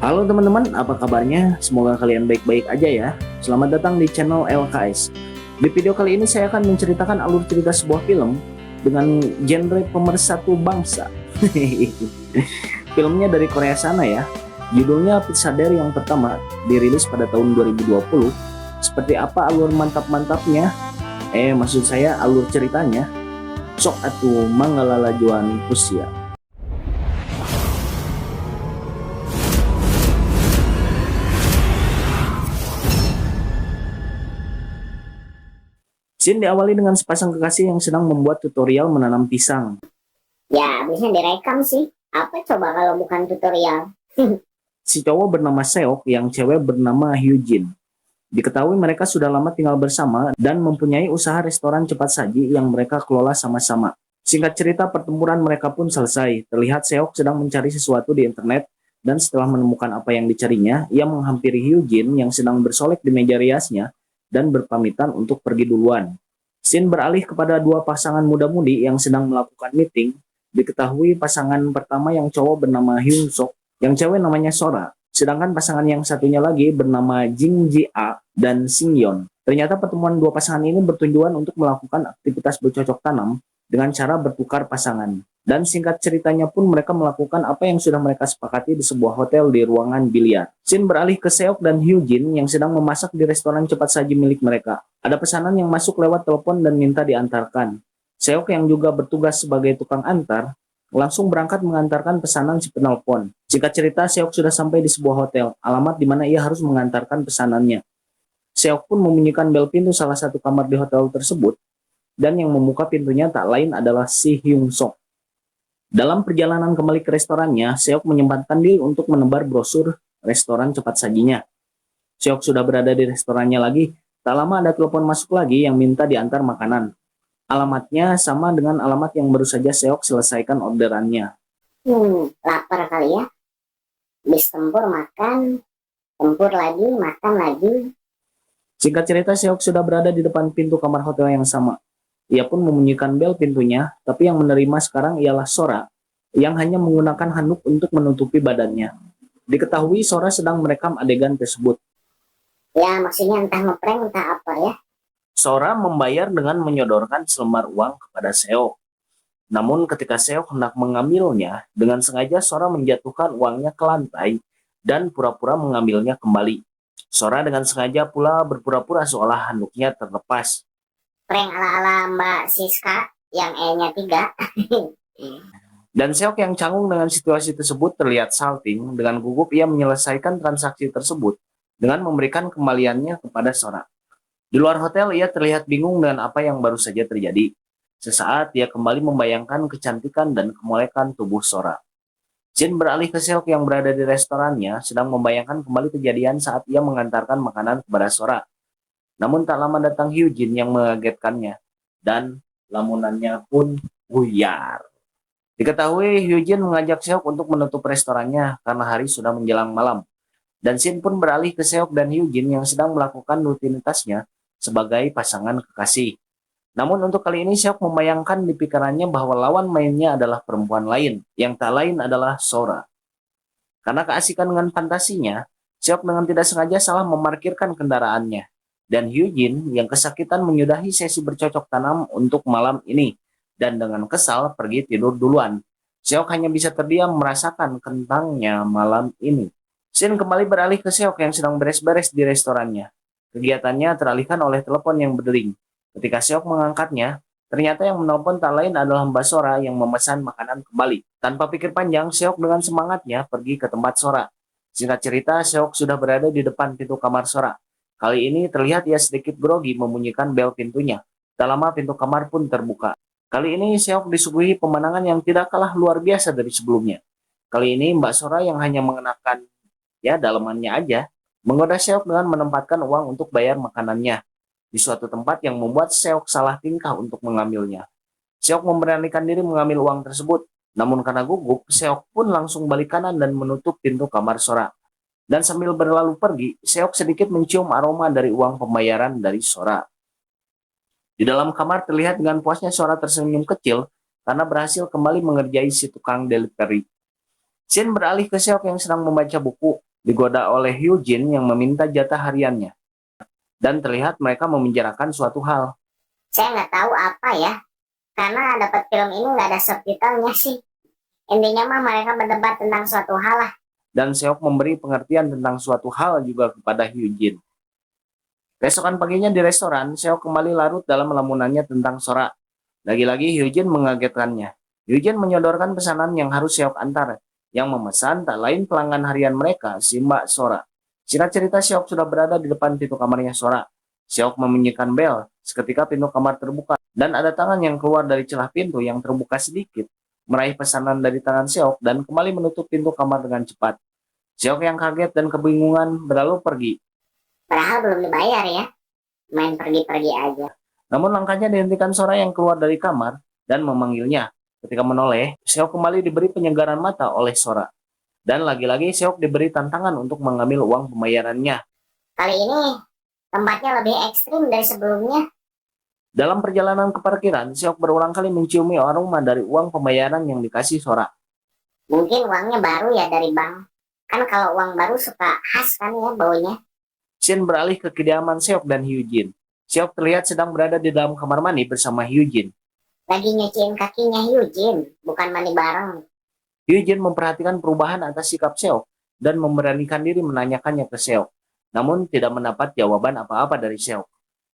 Halo teman-teman, apa kabarnya? Semoga kalian baik-baik aja ya. Selamat datang di channel LKS. Di video kali ini saya akan menceritakan alur cerita sebuah film dengan genre pemersatu bangsa. Filmnya dari Korea sana ya. Judulnya Pitsadar yang pertama, dirilis pada tahun 2020. Seperti apa alur mantap-mantapnya? Maksud saya alur ceritanya. Sok atuh mangalalajuan Rusia. Scene diawali dengan sepasang kekasih yang sedang membuat tutorial menanam pisang. Ya, bisa direkam sih. Apa coba kalau bukan tutorial? Si cowok bernama Seok, yang cewek bernama Hyujin. Diketahui mereka sudah lama tinggal bersama dan mempunyai usaha restoran cepat saji yang mereka kelola sama-sama. Singkat cerita, pertempuran mereka pun selesai. Terlihat Seok sedang mencari sesuatu di internet dan setelah menemukan apa yang dicarinya, ia menghampiri Hyujin yang sedang bersolek di meja riasnya dan berpamitan untuk pergi duluan. Scene beralih kepada dua pasangan muda-mudi yang sedang melakukan meeting. Diketahui pasangan pertama yang cowok bernama Hyun Sok, yang cewek namanya Sora. Sedangkan pasangan yang satunya lagi bernama Jing Ji A dan Sing Yeon. Ternyata pertemuan dua pasangan ini bertujuan untuk melakukan aktivitas bercocok tanam dengan cara bertukar pasangan. Dan singkat ceritanya pun mereka melakukan apa yang sudah mereka sepakati di sebuah hotel di ruangan biliar. Scene beralih ke Seok dan Hyujin yang sedang memasak di restoran cepat saji milik mereka. Ada pesanan yang masuk lewat telepon dan minta diantarkan. Seok yang juga bertugas sebagai tukang antar langsung berangkat mengantarkan pesanan si penelpon. Singkat cerita, Seok sudah sampai di sebuah hotel, alamat di mana ia harus mengantarkan pesanannya. Seok pun membunyikan bel pintu salah satu kamar di hotel tersebut, dan yang membuka pintunya tak lain adalah si Hyung Sok. Dalam perjalanan kembali ke restorannya, Seok menyempatkan diri untuk menebar brosur restoran cepat sajinya. Seok sudah berada di restorannya lagi, tak lama ada telepon masuk lagi yang minta diantar makanan. Alamatnya sama dengan alamat yang baru saja Seok selesaikan orderannya. Lapar kali ya. Bis tempur makan, tempur lagi, makan lagi. Singkat cerita, Seok sudah berada di depan pintu kamar hotel yang sama. Ia pun membunyikan bel pintunya, tapi yang menerima sekarang ialah Sora, yang hanya menggunakan handuk untuk menutupi badannya. Diketahui Sora sedang merekam adegan tersebut. Ya, maksudnya entah ngeprank, entah apa ya. Sora membayar dengan menyodorkan selembar uang kepada Seok. Namun ketika Seok hendak mengambilnya, dengan sengaja Sora menjatuhkan uangnya ke lantai dan pura-pura mengambilnya kembali. Sora dengan sengaja pula berpura-pura seolah handuknya terlepas. Prank ala-ala Mbak Siska yang E-nya 3. Dan Seok yang canggung dengan situasi tersebut terlihat salting. Dengan gugup ia menyelesaikan transaksi tersebut dengan memberikan kembaliannya kepada Sora. Di luar hotel ia terlihat bingung dengan apa yang baru saja terjadi. Sesaat ia kembali membayangkan kecantikan dan kemolekan tubuh Sora. Jin beralih ke Seok yang berada di restorannya sedang membayangkan kembali kejadian saat ia mengantarkan makanan kepada Sora. Namun tak lama datang Hyujin yang mengagetkannya dan lamunannya pun buyar. Diketahui Hyujin mengajak Seok untuk menutup restorannya karena hari sudah menjelang malam. Dan Shin pun beralih ke Seok dan Hyujin yang sedang melakukan rutinitasnya sebagai pasangan kekasih. Namun untuk kali ini Seok membayangkan di pikirannya bahwa lawan mainnya adalah perempuan lain, yang tak lain adalah Sora. Karena keasikan dengan fantasinya, Seok dengan tidak sengaja salah memarkirkan kendaraannya. Dan Hyujin yang kesakitan menyudahi sesi bercocok tanam untuk malam ini dan dengan kesal pergi tidur duluan. Seok hanya bisa terdiam merasakan kentangnya malam ini. Shin kembali beralih ke Seok yang sedang beres-beres di restorannya. Kegiatannya teralihkan oleh telepon yang berdering. Ketika Seok mengangkatnya, ternyata yang menelpon tak lain adalah Mbak Sora yang memesan makanan kembali. Tanpa pikir panjang, Seok dengan semangatnya pergi ke tempat Sora. Singkat cerita, Seok sudah berada di depan pintu kamar Sora. Kali ini terlihat ia sedikit grogi membunyikan bel pintunya. Tak lama pintu kamar pun terbuka. Kali ini Seok disuguhi pemandangan yang tidak kalah luar biasa dari sebelumnya. Kali ini Mbak Sora yang hanya mengenakan dalamannya aja, menggoda Seok dengan menempatkan uang untuk bayar makanannya di suatu tempat yang membuat Seok salah tingkah untuk mengambilnya. Seok memberanikan diri mengambil uang tersebut, namun karena gugup, Seok pun langsung balik kanan dan menutup pintu kamar Sora. Dan sambil berlalu pergi, Seok sedikit mencium aroma dari uang pembayaran dari Sora. Di dalam kamar terlihat dengan puasnya Sora tersenyum kecil karena berhasil kembali mengerjai si tukang delivery. Shin beralih ke Seok yang sedang membaca buku. digoda oleh Hyujin yang meminta jatah hariannya. Dan terlihat mereka membicarakan suatu hal. Saya nggak tahu apa ya, karena dapat film ini nggak ada subtitlenya sih. Intinya mah mereka berdebat tentang suatu hal lah. Dan Seok memberi pengertian tentang suatu hal juga kepada Hyujin. Besokan paginya di restoran, Seok kembali larut dalam lamunannya tentang Sora. Lagi-lagi Hyujin mengagetkannya. Hyujin menyodorkan pesanan yang harus Seok antar. Yang memesan tak lain pelanggan harian mereka, si Mbak Sora. Singkat cerita, Seok sudah berada di depan pintu kamarnya Sora. Seok membunyikan bel. Seketika pintu kamar terbuka. Dan ada tangan yang keluar dari celah pintu yang terbuka sedikit. Meraih pesanan dari tangan Seok dan kembali menutup pintu kamar dengan cepat. Seok yang kaget dan kebingungan berlalu pergi. Padahal belum dibayar ya. Main pergi-pergi aja. Namun langkahnya dihentikan Sora yang keluar dari kamar dan memanggilnya. Ketika menoleh, Seok kembali diberi penyegaran mata oleh Sora. Dan lagi-lagi Seok diberi tantangan untuk mengambil uang pembayarannya. Kali ini tempatnya lebih ekstrim dari sebelumnya. Dalam perjalanan ke parkiran, Seok berulang kali menciumi aroma dari uang pembayaran yang dikasih Sora. Mungkin uangnya baru ya dari bank. Kan kalau uang baru suka khas kan ya baunya. Scene beralih ke kediaman Seok dan Hyujin. Seok terlihat sedang berada di dalam kamar mandi bersama Hyujin. Lagi nyuciin kakinya Hyujin, bukan mandi bareng. Hyujin memperhatikan perubahan atas sikap Seok dan memberanikan diri menanyakannya ke Seok. Namun tidak mendapat jawaban apa-apa dari Seok.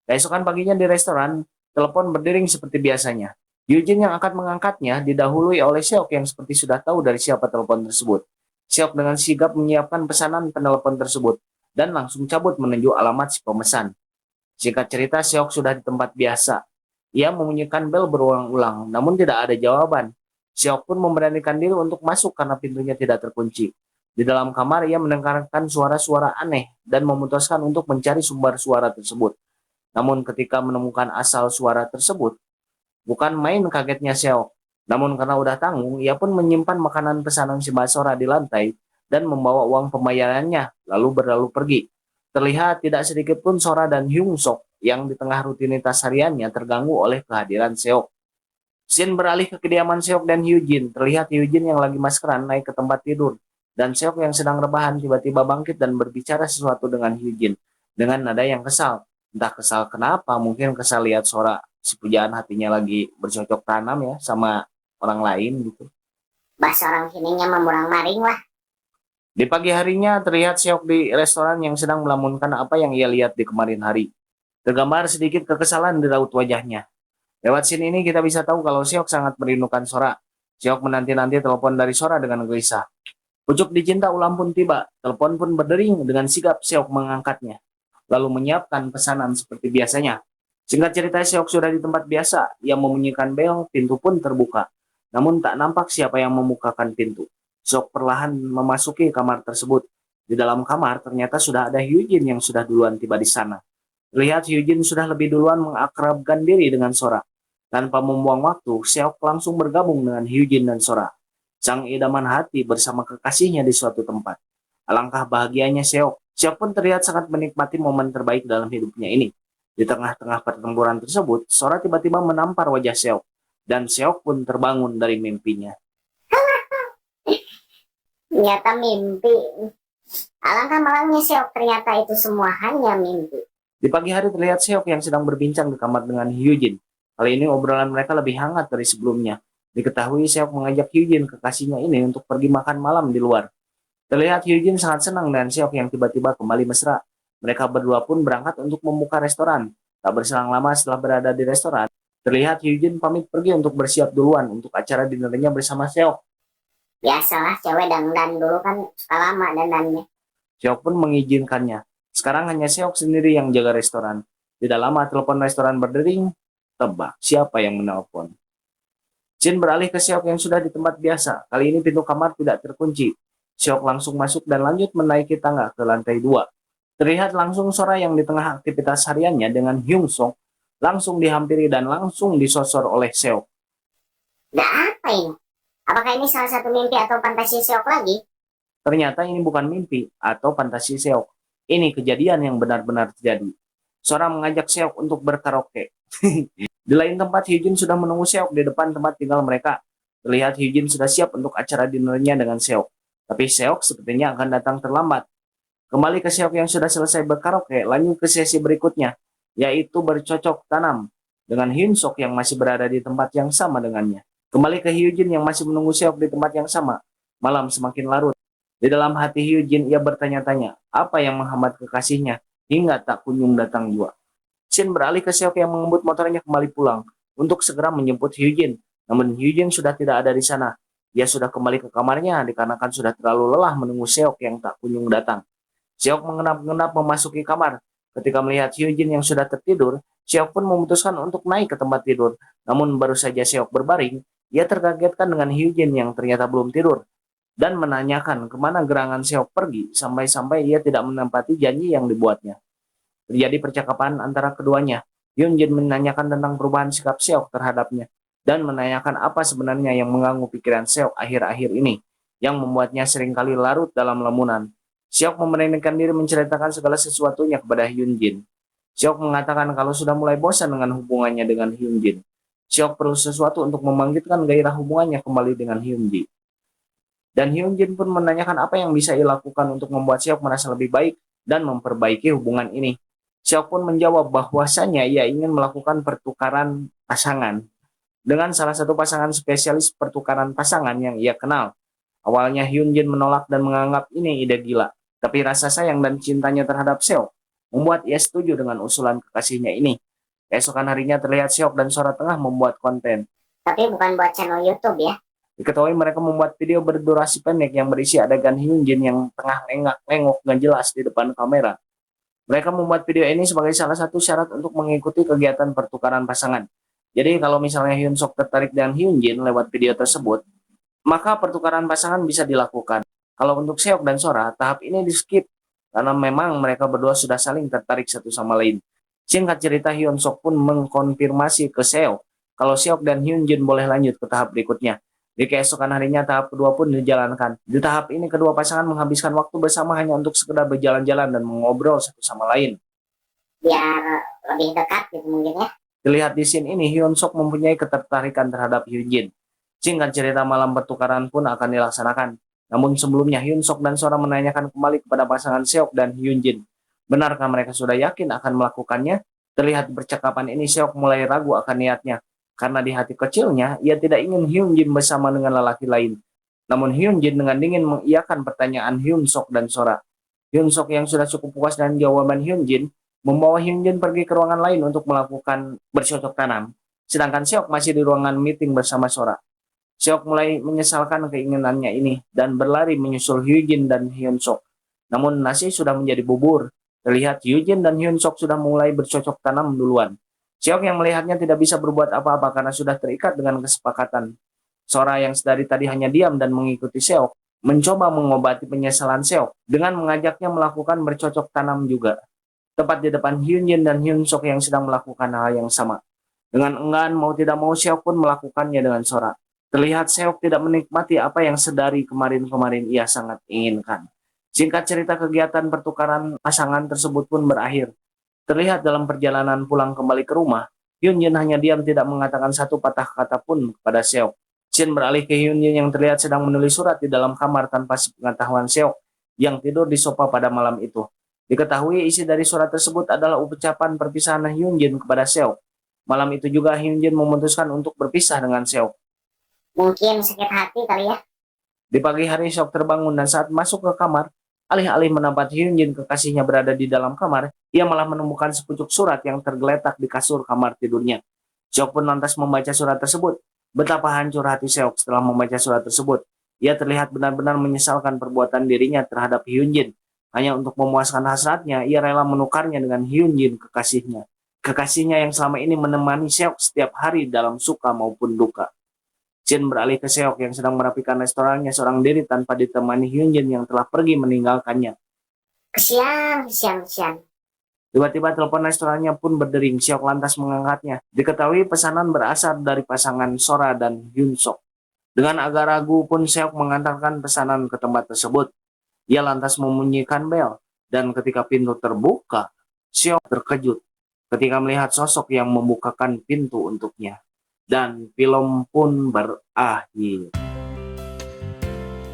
Keesokan paginya di restoran, telepon berdering seperti biasanya. Hyujin yang akan mengangkatnya didahului oleh Seok yang seperti sudah tahu dari siapa telepon tersebut. Seok dengan sigap menyiapkan pesanan penelepon tersebut dan langsung cabut menuju alamat si pemesan. Singkat cerita, Seok sudah di tempat biasa. Ia membunyikan bel berulang-ulang, namun tidak ada jawaban. Seok pun memberanikan diri untuk masuk karena pintunya tidak terkunci. Di dalam kamar, ia mendengarkan suara-suara aneh dan memutuskan untuk mencari sumber suara tersebut. Namun ketika menemukan asal suara tersebut, bukan main kagetnya Seok. Namun karena udah tanggung, ia pun menyimpan makanan pesanan si Mbak Sora di lantai dan membawa uang pembayarannya, lalu berlalu pergi. Terlihat tidak sedikit pun Sora dan Hyung Sok yang di tengah rutinitas hariannya terganggu oleh kehadiran Seok. Scene beralih ke kediaman Seok dan Hyujin. Terlihat Hyujin yang lagi maskeran naik ke tempat tidur. Dan Seok yang sedang rebahan tiba-tiba bangkit dan berbicara sesuatu dengan Hyujin. Dengan nada yang kesal. Entah kesal kenapa, mungkin kesal lihat Sora si pujaan hatinya lagi bercocok tanam ya sama orang lain gitu. Bahasa orang sininya memurang maring lah. Di pagi harinya terlihat Seok di restoran yang sedang melamunkan apa yang ia lihat di kemarin hari. Tergambar sedikit kekesalan di raut wajahnya. Lewat scene ini kita bisa tahu kalau Seok sangat merindukan Sora. Seok menanti-nanti telepon dari Sora dengan gelisah. Pucuk dicinta ulam pun tiba. Telepon pun berdering dengan sigap Seok mengangkatnya. Lalu menyiapkan pesanan seperti biasanya. Singkat cerita, Seok sudah di tempat biasa. Ia membunyikan bel, pintu pun terbuka. Namun tak nampak siapa yang membukakan pintu. Seok perlahan memasuki kamar tersebut. Di dalam kamar ternyata sudah ada Hyujin yang sudah duluan tiba di sana. Terlihat Hyujin sudah lebih duluan mengakrabkan diri dengan Sora. Tanpa membuang waktu, Seok langsung bergabung dengan Hyujin dan Sora. Sang idaman hati bersama kekasihnya di suatu tempat. Alangkah bahagianya Seok. Seok pun terlihat sangat menikmati momen terbaik dalam hidupnya ini. Di tengah-tengah pertempuran tersebut, Sora tiba-tiba menampar wajah Seok. Dan Seok pun terbangun dari mimpinya. Ternyata mimpi. Alangkah malangnya Seok, ternyata itu semua hanya mimpi. Di pagi hari terlihat Seok yang sedang berbincang di kamar dengan Hyujin. Kali ini obrolan mereka lebih hangat dari sebelumnya. Diketahui Seok mengajak Hyujin kekasihnya ini untuk pergi makan malam di luar. Terlihat Hyujin sangat senang dengan Seok yang tiba-tiba kembali mesra. Mereka berdua pun berangkat untuk membuka restoran. Tak berselang lama setelah berada di restoran, terlihat Hyujin pamit pergi untuk bersiap duluan untuk acara dinernya bersama Seok. Biasalah cewek dandan dulu kan suka lama dandannya. Seok pun mengizinkannya. Sekarang hanya Seok sendiri yang jaga restoran. Tidak lama telepon restoran berdering. Tebak siapa yang menelpon. Scene beralih ke Seok yang sudah di tempat biasa. Kali ini pintu kamar tidak terkunci. Seok langsung masuk dan lanjut menaiki tangga ke lantai 2. Terlihat langsung Sora yang di tengah aktivitas hariannya dengan Hyung Sok langsung dihampiri dan langsung disosor oleh Seok. Nah apa ini? Apakah ini salah satu mimpi atau fantasi Seok lagi? Ternyata ini bukan mimpi atau fantasi Seok. Ini kejadian yang benar-benar terjadi. Sora mengajak Seok untuk berkaraoke. Di lain tempat, Hyujin sudah menunggu Seok di depan tempat tinggal mereka. Terlihat Hyujin sudah siap untuk acara dinernya dengan Seok. Tapi Seok sepertinya akan datang terlambat. Kembali ke Seok yang sudah selesai berkaraoke, lanjut ke sesi berikutnya, yaitu bercocok tanam dengan Hyun Sok yang masih berada di tempat yang sama dengannya. Kembali ke Hyujin yang masih menunggu Seok di tempat yang sama. Malam semakin larut. Di dalam hati Hyujin, ia bertanya-tanya, apa yang menghambat kekasihnya hingga tak kunjung datang juga. Shin beralih ke Seok yang mengebut motornya kembali pulang untuk segera menjemput Hyujin. Namun Hyujin sudah tidak ada di sana. Dia sudah kembali ke kamarnya dikarenakan sudah terlalu lelah menunggu Seok yang tak kunjung datang. Seok mengenap-genap memasuki kamar. Ketika melihat Hyujin yang sudah tertidur, Seok pun memutuskan untuk naik ke tempat tidur. Namun baru saja Seok berbaring, ia terkagetkan dengan Hyujin yang ternyata belum tidur dan menanyakan kemana gerangan Seok pergi sampai-sampai ia tidak menempati janji yang dibuatnya. Terjadi percakapan antara keduanya. Hyunjin menanyakan tentang perubahan sikap Seok terhadapnya dan menanyakan apa sebenarnya yang mengganggu pikiran Seok akhir-akhir ini yang membuatnya seringkali larut dalam lamunan. Seok memberanikan diri menceritakan segala sesuatunya kepada Hyunjin. Seok mengatakan kalau sudah mulai bosan dengan hubungannya dengan Hyunjin. Seok perlu sesuatu untuk membangkitkan gairah hubungannya kembali dengan Hyunjin. Dan Hyunjin pun menanyakan apa yang bisa ia lakukan untuk membuat Seok merasa lebih baik dan memperbaiki hubungan ini. Seok pun menjawab bahwasanya ia ingin melakukan pertukaran pasangan dengan salah satu pasangan spesialis pertukaran pasangan yang ia kenal. Awalnya Hyunjin menolak dan menganggap ini ide gila, tapi rasa sayang dan cintanya terhadap Seok membuat ia setuju dengan usulan kekasihnya ini. Keesokan harinya terlihat Seok dan Sora tengah membuat konten. Tapi bukan buat channel YouTube ya. Diketahui mereka membuat video berdurasi pendek yang berisi adegan Hyunjin yang tengah lengak-lengok nggak jelas di depan kamera. Mereka membuat video ini sebagai salah satu syarat untuk mengikuti kegiatan pertukaran pasangan. Jadi kalau misalnya Hyun Sok tertarik dengan Hyunjin lewat video tersebut, maka pertukaran pasangan bisa dilakukan. Kalau untuk Seok dan Sora, tahap ini di skip karena memang mereka berdua sudah saling tertarik satu sama lain. Singkat cerita, Hyun Sok pun mengkonfirmasi ke Seok kalau Seok dan Hyunjin boleh lanjut ke tahap berikutnya. Di keesokan harinya tahap kedua pun dijalankan. Di tahap ini kedua pasangan menghabiskan waktu bersama hanya untuk sekedar berjalan-jalan dan mengobrol satu sama lain. Biar lebih dekat gitu mungkin ya. Dilihat di scene ini, Hyun Sok mempunyai ketertarikan terhadap Hyunjin. Singkat cerita, malam pertukaran pun akan dilaksanakan. Namun sebelumnya Hyun Sok dan Sora menanyakan kembali kepada pasangan Seok dan Hyunjin. Benarkah mereka sudah yakin akan melakukannya? Terlihat percakapan ini Seok mulai ragu akan niatnya. Karena di hati kecilnya, ia tidak ingin Hyunjin bersama dengan lelaki lain. Namun Hyunjin dengan dingin mengiyakan pertanyaan Hyun Sok dan Sora. Hyun Sok yang sudah cukup puas dengan jawaban Hyunjin, membawa Hyunjin pergi ke ruangan lain untuk melakukan bercocok tanam. Sedangkan Seok masih di ruangan meeting bersama Sora. Seok mulai menyesalkan keinginannya ini dan berlari menyusul Hyunjin dan Hyun Sok. Namun nasi sudah menjadi bubur. Terlihat Hyunjin dan Hyun Sok sudah mulai bercocok tanam duluan. Seok yang melihatnya tidak bisa berbuat apa-apa karena sudah terikat dengan kesepakatan. Sora yang sedari tadi hanya diam dan mengikuti Seok, mencoba mengobati penyesalan Seok dengan mengajaknya melakukan bercocok tanam juga. Tepat di depan Hyunjin dan Hyun Sok yang sedang melakukan hal yang sama. Dengan enggan mau tidak mau Seok pun melakukannya dengan Sora. Terlihat Seok tidak menikmati apa yang sedari kemarin-kemarin ia sangat inginkan. Singkat cerita, kegiatan pertukaran pasangan tersebut pun berakhir. Terlihat dalam perjalanan pulang kembali ke rumah, Hyunjin hanya diam tidak mengatakan satu patah kata pun kepada Seok. Shin beralih ke Hyunjin yang terlihat sedang menulis surat di dalam kamar tanpa sepengetahuan Seok yang tidur di sofa pada malam itu. Diketahui isi dari surat tersebut adalah ucapan perpisahan Hyunjin kepada Seok. Malam itu juga Hyunjin memutuskan untuk berpisah dengan Seok. Mungkin sakit hati kali ya. Di pagi hari Seok terbangun dan saat masuk ke kamar, alih-alih mendapati Hyunjin kekasihnya berada di dalam kamar, ia malah menemukan sepucuk surat yang tergeletak di kasur kamar tidurnya. Seok pun lantas membaca surat tersebut. Betapa hancur hati Seok setelah membaca surat tersebut. Ia terlihat benar-benar menyesalkan perbuatan dirinya terhadap Hyunjin. Hanya untuk memuaskan hasratnya, ia rela menukarnya dengan Hyunjin kekasihnya. Kekasihnya yang selama ini menemani Seok setiap hari dalam suka maupun duka. Shin beralih ke Seok yang sedang merapikan restorannya seorang diri tanpa ditemani Hyunjin yang telah pergi meninggalkannya. Kesian. Tiba-tiba telepon restorannya pun berdering. Seok lantas mengangkatnya. Diketahui pesanan berasal dari pasangan Sora dan Hyun Sok. Dengan agak ragu pun Seok mengantarkan pesanan ke tempat tersebut. Ia lantas membunyikan bel. Dan ketika pintu terbuka, Seok terkejut ketika melihat sosok yang membukakan pintu untuknya. Dan film pun berakhir.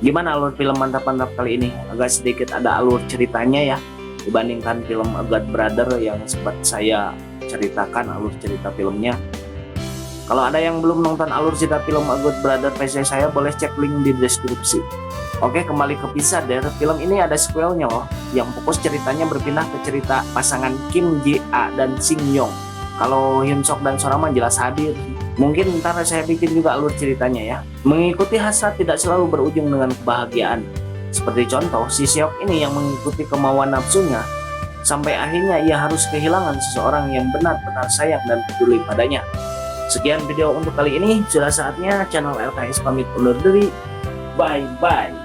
Gimana alur film mantap-mantap kali ini? Agak sedikit ada alur ceritanya ya, dibandingkan film A God Brother yang sempat saya ceritakan alur cerita filmnya. Kalau ada yang belum nonton alur cerita film A God Brother versi saya, boleh cek link di deskripsi. Oke, kembali ke Peacemaker. Film ini ada sequelnya loh, yang fokus ceritanya berpindah ke cerita pasangan Kim Ji A dan Shin Yong. Kalau Hyun Sok dan Sora mah jelas hadir. Mungkin ntar saya bikin juga alur ceritanya ya. Mengikuti hasrat tidak selalu berujung dengan kebahagiaan. Seperti contoh, si Seok ini yang mengikuti kemauan nafsunya, sampai akhirnya ia harus kehilangan seseorang yang benar-benar sayang dan peduli padanya. Sekian video untuk kali ini, sudah saatnya channel LKS pamit undur diri. Bye-bye.